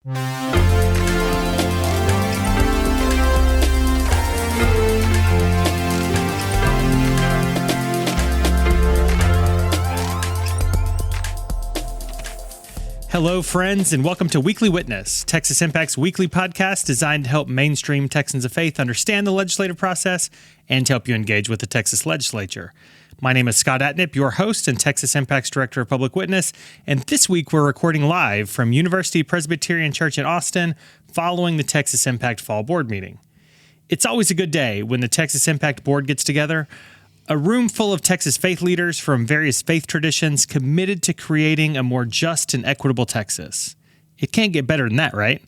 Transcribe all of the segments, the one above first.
Hello, friends, and welcome to Weekly Witness, Texas Impact's weekly podcast designed to help mainstream Texans of faith understand the legislative process and to help you engage with the Texas legislature. My name is Scott Atnip, your host and Texas Impact's Director of Public Witness, and this week we're recording live from University Presbyterian Church in Austin following the Texas Impact Fall Board meeting. It's always a good day when the Texas Impact Board gets together. A room full of Texas faith leaders from various faith traditions committed to creating a more just and equitable Texas. It can't get better than that, right?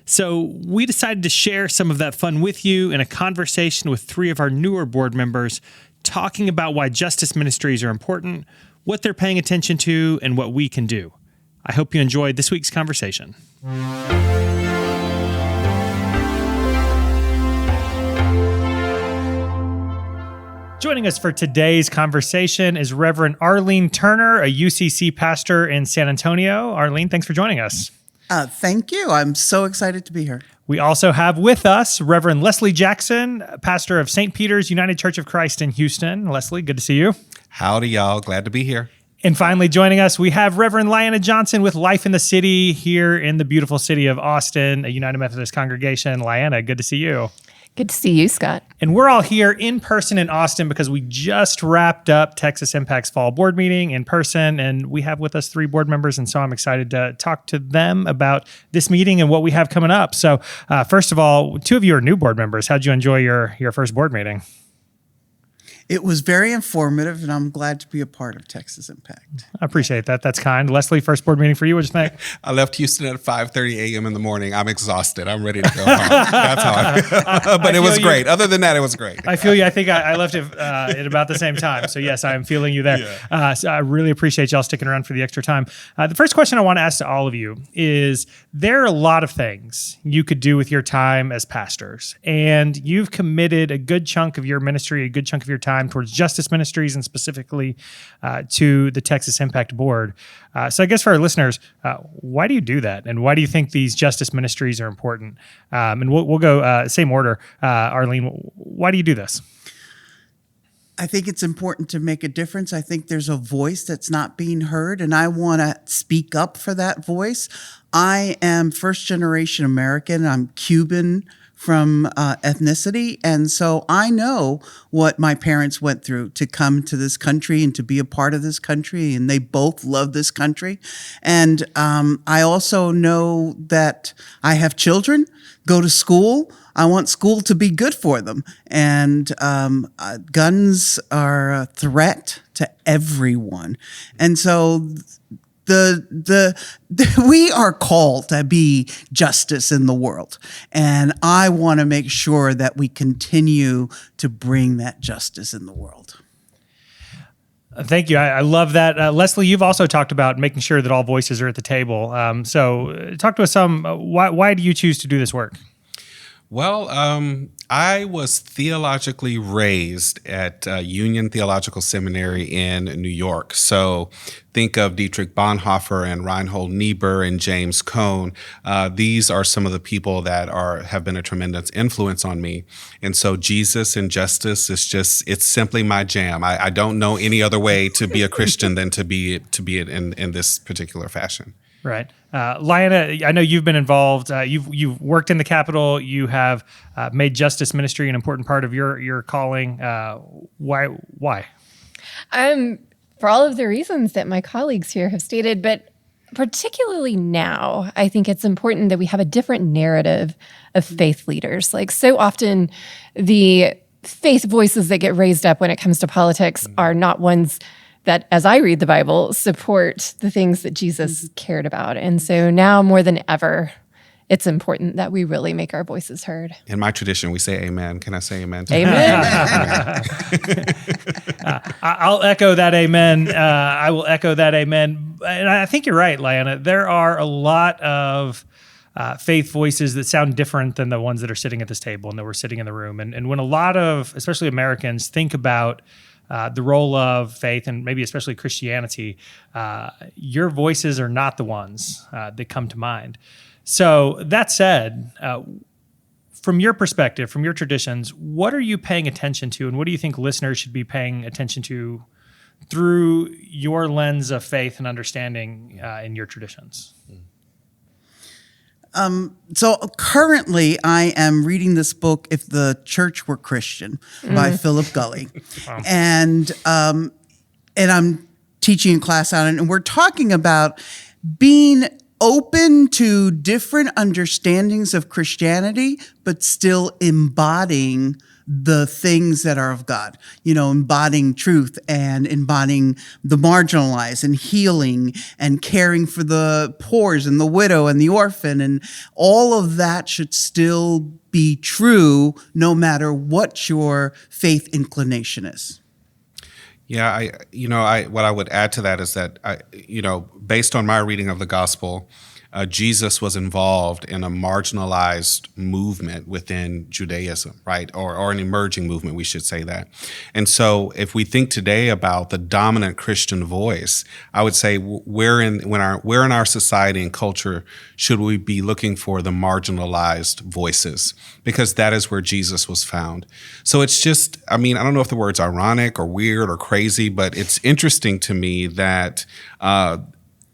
So we decided to share some of that fun with you in a conversation with three of our newer board members, talking about why justice ministries are important, what they're paying attention to, and what we can do. I hope you enjoyed this week's conversation. Joining us for today's conversation is Reverend Arlene Turner, a UCC pastor in San Antonio. Arlene, thanks for joining us. Thank you. I'm so excited to be here. We also have with us Reverend Leslie Jackson, pastor of St. Peter's United Church of Christ in Houston. Leslie, good to see you. Howdy, y'all. Glad to be here. And finally joining us, we have Reverend Lyanna Johnson with Life in the City here in the beautiful city of Austin, a United Methodist congregation. Lyanna, good to see you. Good to see you, Scott. And we're all here in person in Austin because we just wrapped up Texas Impact's fall board meeting in person, and we have with us three board members, and so I'm excited to talk to them about this meeting and what we have coming up. So first of all, two of you are new board members. How'd you enjoy your first board meeting? It was very informative, and I'm glad to be a part of Texas Impact. I appreciate that. That's kind. Leslie, first board meeting for you. What'd you think? I left Houston at 5:30 a.m. in the morning. I'm exhausted. I'm ready to go home. That's how I feel. But it was great. Other than that, it was great. I feel you. I think I left it at about the same time. So yes, I am feeling you there. Yeah. So I really appreciate y'all sticking around for the extra time. The first question I want to ask to all of you is, there are a lot of things you could do with your time as pastors, and you've committed a good chunk of your ministry, a good chunk of your time towards justice ministries and specifically to the Texas Impact Board. So I guess for our listeners, why do you do that? And why do you think these justice ministries are important? And we'll go same order. Arlene, why do you do this? I think it's important to make a difference. I think there's a voice that's not being heard, and I want to speak up for that voice. I am first generation American. I'm Cuban from ethnicity. And so I know what my parents went through to come to this country and to be a part of this country. And they both love this country. And I also know that I have children, go to school. I want school to be good for them. And guns are a threat to everyone. And so we are called to be justice in the world. And I want to make sure that we continue to bring that justice in the world. Thank you. I love that. Leslie, you've also talked about making sure that all voices are at the table. So talk to us some, why do you choose to do this work? Well, I was theologically raised at Union Theological Seminary in New York. So think of Dietrich Bonhoeffer and Reinhold Niebuhr and James Cone. These are some of the people that have been a tremendous influence on me. And so Jesus and justice is it's simply my jam. I don't know any other way to be a Christian than to be it in this particular fashion. Right. Lyanna, I know you've been involved. You've worked in the Capitol. You have made justice ministry an important part of your calling. Why? For all of the reasons that my colleagues here have stated, but particularly now, I think it's important that we have a different narrative of faith leaders. Like so often, the faith voices that get raised up when it comes to politics are not ones that, as I read the Bible, support the things that Jesus cared about. And so now more than ever, it's important that we really make our voices heard. In my tradition, we say amen. Can I say amen? Amen. I'll echo that amen. I will echo that amen. And I think you're right, Lyanna. There are a lot of faith voices that sound different than the ones that are sitting at this table and that we're sitting in the room. And when a lot of, especially Americans, think about the role of faith and maybe especially Christianity, your voices are not the ones that come to mind. So that said, from your perspective, from your traditions, what are you paying attention to, and what do you think listeners should be paying attention to through your lens of faith and understanding in your traditions? So currently I am reading this book, If the Church Were Christian, by Philip Gulley. Wow. And I'm teaching a class on it, and we're talking about being open to different understandings of Christianity, but still embodying the things that are of God, embodying truth and embodying the marginalized and healing and caring for the poor and the widow and the orphan. And all of that should still be true no matter what your faith inclination is. Yeah, what I would add to that is that based on my reading of the gospel, Jesus was involved in a marginalized movement within Judaism, right? Or an emerging movement, we should say that. And so if we think today about the dominant Christian voice, I would say where in our society and culture should we be looking for the marginalized voices? Because that is where Jesus was found. So it's just, I don't know if the word's ironic or weird or crazy, but it's interesting to me that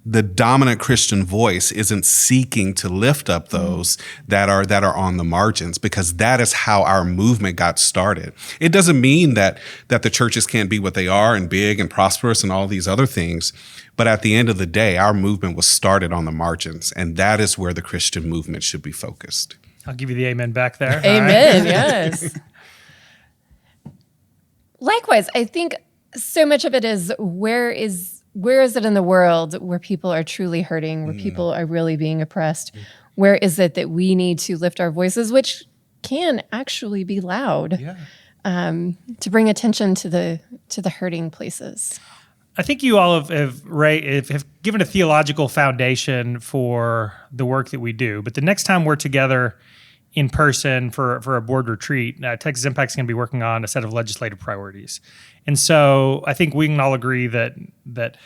the dominant Christian voice isn't seeking to lift up those that are on the margins, because that is how our movement got started. It doesn't mean that the churches can't be what they are and big and prosperous and all these other things. But at the end of the day, our movement was started on the margins, and that is where the Christian movement should be focused. I'll give you the amen back there. Amen, yes. Likewise, I think so much of it is where is it in the world where people are truly hurting, where people are really being oppressed? Where is it that we need to lift our voices, which can actually be loud, to bring attention to the hurting places? I think you all have given a theological foundation for the work that we do. But the next time we're together in person for a board retreat, Texas Impact is going to be working on a set of legislative priorities. And so I think we can all agree that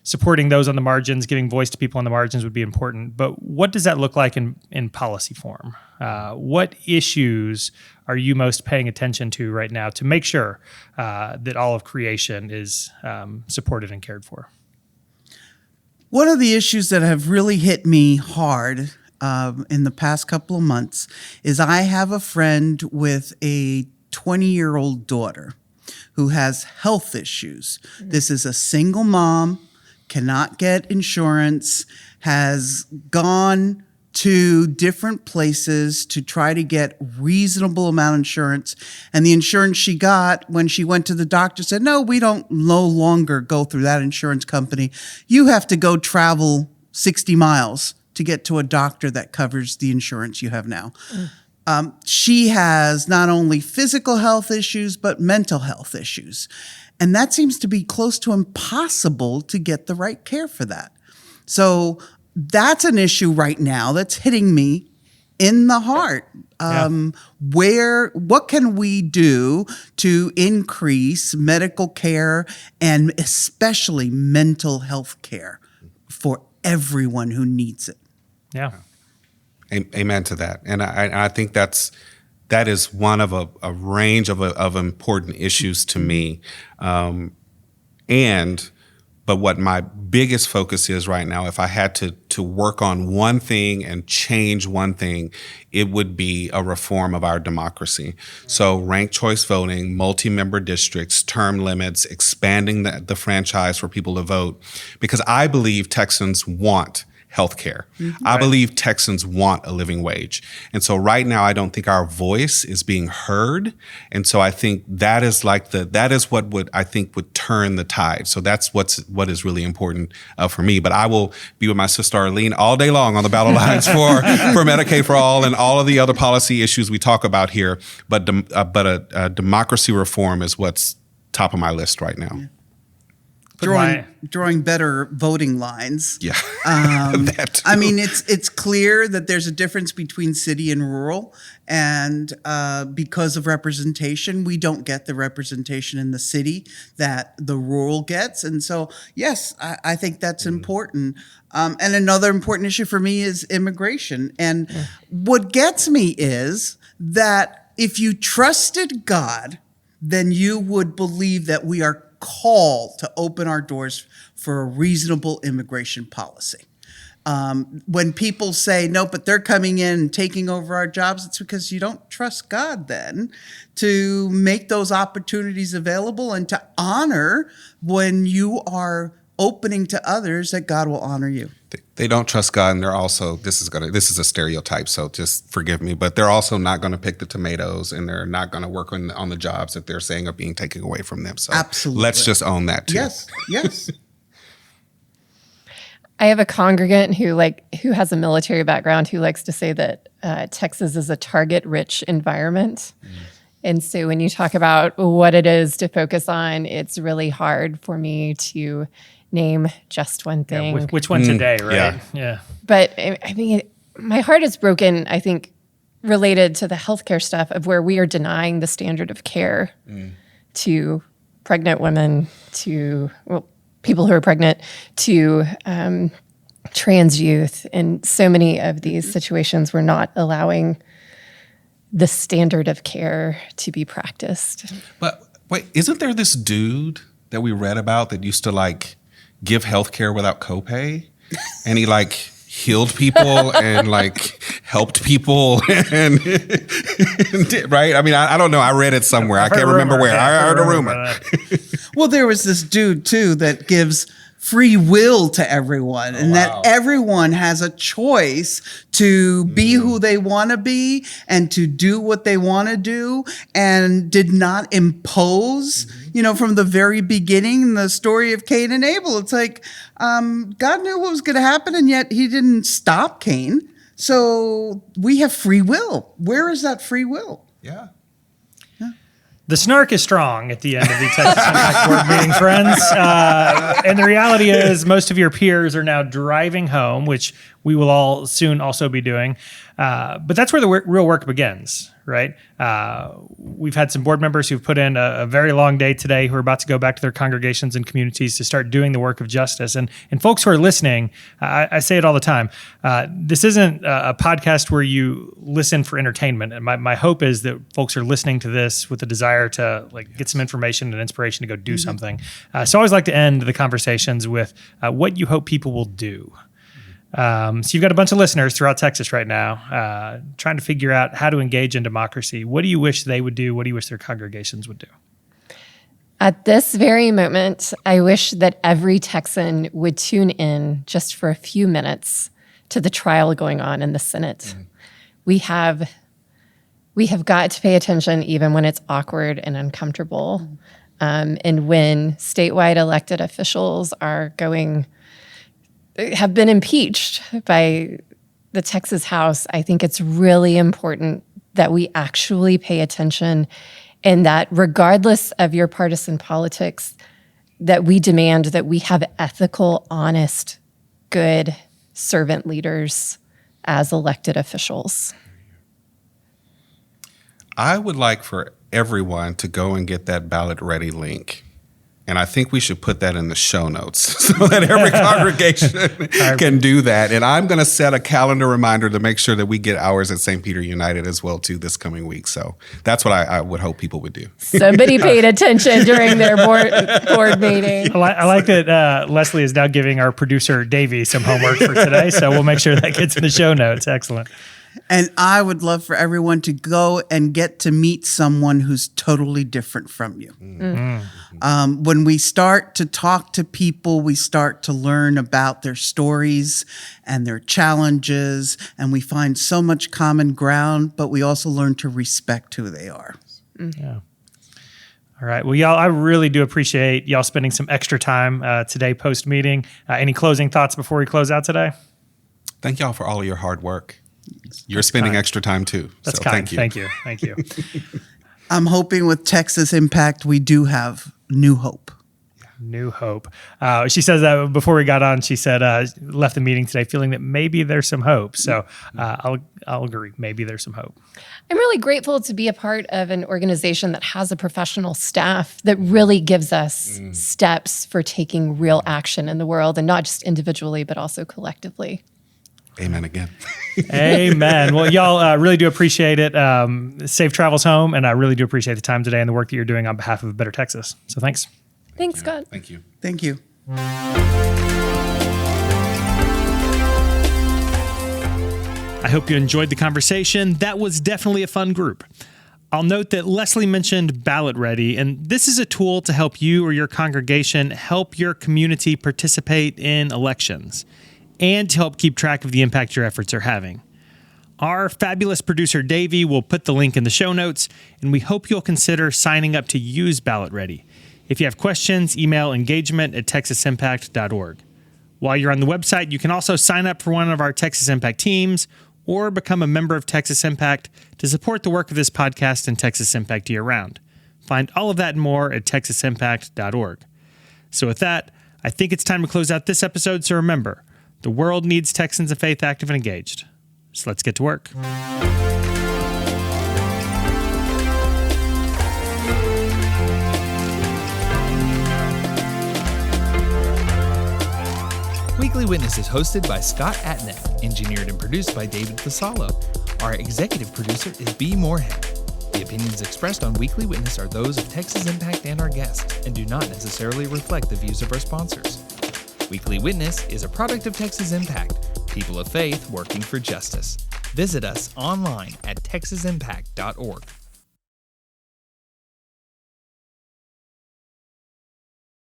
supporting those on the margins, giving voice to people on the margins would be important. But what does that look like in policy form? What issues are you most paying attention to right now to make sure that all of creation is supported and cared for? One of the issues that have really hit me hard in the past couple of months is I have a friend with a 20-year-old daughter who has health issues. This is a single mom, cannot get insurance, has gone to different places to try to get reasonable amount of insurance. And the insurance she got when she went to the doctor said, no, we don't no longer go through that insurance company. You have to go travel 60 miles to get to a doctor that covers the insurance you have now. She has not only physical health issues, but mental health issues. And that seems to be close to impossible to get the right care for that. So that's an issue right now that's hitting me in the heart. What can we do to increase medical care and especially mental health care for everyone who needs it? Yeah. Amen to that. And I think that is one of a range of important issues to me. But what my biggest focus is right now, if I had to work on one thing and change one thing, it would be a reform of our democracy. So ranked choice voting, multi-member districts, term limits, expanding the franchise for people to vote, because I believe Texans want healthcare. I believe Texans want a living wage. And so right now, I don't think our voice is being heard. And so I think that is what would turn the tide. So that's what is really important for me. But I will be with my sister Arlene all day long on the battle lines for Medicaid for all and all of the other policy issues we talk about here. But a democracy reform is what's top of my list right now. drawing better voting lines. Yeah. I mean, it's clear that there's a difference between city and rural, and because of representation, we don't get the representation in the city that the rural gets. And so, yes, I think that's important. And another important issue for me is immigration. And what gets me is that if you trusted God, then you would believe that we are called to open our doors for a reasonable immigration policy. When people say, no, but they're coming in and taking over our jobs, it's because you don't trust God then to make those opportunities available and to honor when you are opening to others that God will honor you. They don't trust God, and they're also, this is a stereotype, so just forgive me, but they're also not going to pick the tomatoes, and they're not going to work on the jobs that they're saying are being taken away from them. So absolutely, let's just own that too. Yes. I have a congregant who has a military background who likes to say that Texas is a target-rich environment. And so when you talk about what it is to focus on, it's really hard for me to name just one thing. Yeah, which one today, right? Yeah. But I mean, my heart is broken, I think, related to the healthcare stuff of where we are denying the standard of care to pregnant women, to people who are pregnant, to trans youth. And so many of these situations, we're not allowing the standard of care to be practiced. But wait, isn't there this dude that we read about that used to give healthcare without copay? And he healed people and helped people and right? I mean, I don't know. I read it somewhere. I can't remember where. I heard a rumor. Well, there was this dude too that gives free will to everyone, and that everyone has a choice to be who they want to be and to do what they want to do, and did not impose. From the very beginning, the story of Cain and Abel, it's God knew what was going to happen, and yet he didn't stop Cain. So we have free will. Where is that free will? Yeah. The snark is strong at the end of the Texas Impact Board meeting, friends. And the reality is most of your peers are now driving home, which we will all soon also be doing. But that's where the real work begins, right? We've had some board members who've put in a very long day today who are about to go back to their congregations and communities to start doing the work of justice. And folks who are listening, I say it all the time, this isn't a podcast where you listen for entertainment. And my hope is that folks are listening to this with a desire to get some information and inspiration to go do something. So I always like to end the conversations with what you hope people will do. So you've got a bunch of listeners throughout Texas right now trying to figure out how to engage in democracy. What do you wish they would do? What do you wish their congregations would do? At this very moment, I wish that every Texan would tune in just for a few minutes to the trial going on in the Senate. We have got to pay attention even when it's awkward and uncomfortable. And when statewide elected officials have been impeached by the Texas House, I think it's really important that we actually pay attention, and that regardless of your partisan politics, that we demand that we have ethical, honest, good servant leaders as elected officials. I would like for everyone to go and get that ballot ready link. And I think we should put that in the show notes so that every congregation can do that. And I'm going to set a calendar reminder to make sure that we get ours at St. Peter United as well, too, this coming week. So that's what I would hope people would do. Somebody paid attention during their board meeting. I like that Leslie is now giving our producer, Davey, some homework for today. So we'll make sure that gets in the show notes. Excellent. And I would love for everyone to go and get to meet someone who's totally different from you. When we start to talk to people, we start to learn about their stories and their challenges, and we find so much common ground, but we also learn to respect who they are. Yeah. All right. Well, y'all, I really do appreciate y'all spending some extra time today post-meeting. Any closing thoughts before we close out today? Thank y'all for all of your hard work. You're spending extra time too. That's so kind. Thank you. Thank you. I'm hoping with Texas Impact, we do have new hope. New hope. She says that before we got on, she said, left the meeting today feeling that maybe there's some hope. So I'll agree. Maybe there's some hope. I'm really grateful to be a part of an organization that has a professional staff that really gives us steps for taking real action in the world, and not just individually, but also collectively. Amen again. Amen. Well, y'all really do appreciate it. Safe travels home. And I really do appreciate the time today and the work that you're doing on behalf of a better Texas. So thanks. Thanks, Scott. Thank you. Thank you. I hope you enjoyed the conversation. That was definitely a fun group. I'll note that Leslie mentioned Ballot Ready, and this is a tool to help you or your congregation help your community participate in elections and to help keep track of the impact your efforts are having. Our fabulous producer, Davey, will put the link in the show notes, and we hope you'll consider signing up to use Ballot Ready. If you have questions, email engagement@texasimpact.org. While you're on the website, you can also sign up for one of our Texas Impact teams or become a member of Texas Impact to support the work of this podcast and Texas Impact year-round. Find all of that and more at texasimpact.org. So with that, I think it's time to close out this episode, so remember, the world needs Texans of faith active and engaged. So let's get to work. Weekly Witness is hosted by Scott Atnet, engineered and produced by David Fasalo. Our executive producer is B. Moorhead. The opinions expressed on Weekly Witness are those of Texas Impact and our guests, and do not necessarily reflect the views of our sponsors. Weekly Witness is a product of Texas Impact, people of faith working for justice. Visit us online at texasimpact.org.